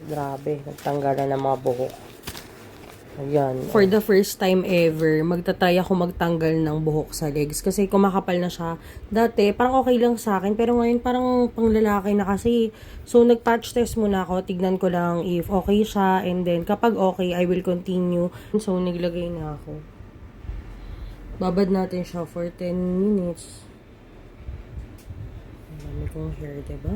Grabe, nagtanggal na ng mga buhok. Ayan. For the first time ever, magtatry ako magtanggal ng buhok sa legs. Kasi kumakapal na siya. Dati, parang okay lang sa akin. Pero ngayon, parang panglalaki na kasi. So, nag-patch test muna ako. Tignan ko lang if okay siya. And then, kapag okay, I will continue. So, naglagay na ako. Babad natin siya for 10 minutes. Ang dami kong hair, diba?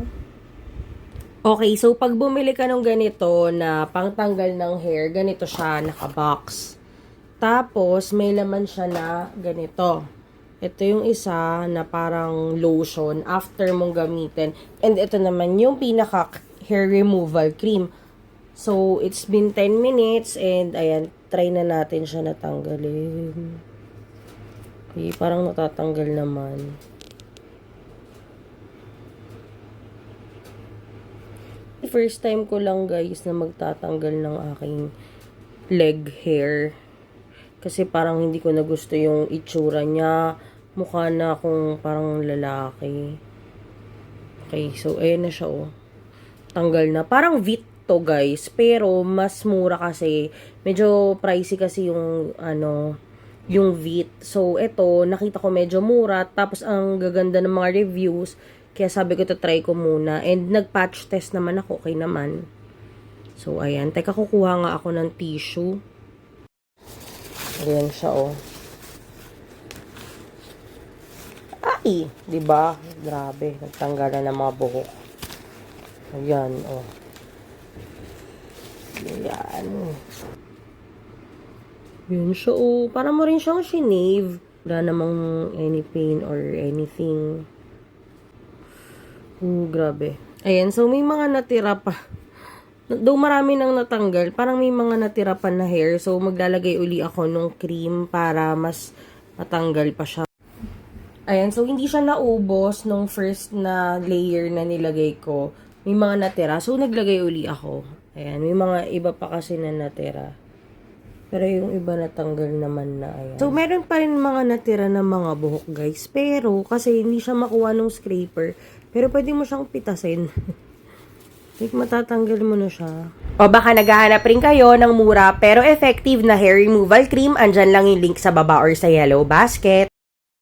Okay, so pag bumili ka ng ganito na pangtanggal ng hair, ganito siya, naka-box. Tapos, may laman siya na ganito. Ito yung isa na parang lotion after mong gamitin. And ito naman yung pinaka-hair removal cream. So, it's been 10 minutes and ayan, try na natin siya natanggalin. Okay, parang natatanggal naman. First time ko lang guys na magtatanggal ng aking leg hair. Kasi parang hindi ko na gusto yung itsura niya. Mukha na akong parang lalaki. Okay, so ayan na siya oh. Tanggal na. Parang V to guys. Pero mas mura kasi. Medyo pricey kasi yung yung V. So ito, nakita ko medyo mura. Tapos ang gaganda ng mga reviews. Kaya sabi ko to try ko muna. And nag-patch test naman ako. Okay naman. So, ayan. Teka, kukuha nga ako ng tissue. Ayan siya, oh. Ay! Diba? Grabe. Nagtanggal na ng mga buhok. Ayan, oh. Ayan. Ayan siya, oh. Para mo rin siyang shinave. Wala namang any pain or anything. Grabe. Ayan, so may mga natira pa. Though marami nang natanggal, parang may mga natira pa na hair. So, maglalagay uli ako nung cream para mas matanggal pa siya. Ayan, so hindi siya naubos nung first na layer na nilagay ko. May mga natira. So, naglagay uli ako. Ayan, may mga iba pa kasi na natira. Pero yung iba natanggal naman na. Ayan. So, meron pa rin mga natira na mga buhok, guys. Pero, kasi hindi siya makuha nung scraper. Pero pwede mo siyang pitasin. Like, matatanggal mo na siya. O baka naghahanap rin kayo ng mura pero effective na hair removal cream, andyan lang yung link sa baba or sa yellow basket.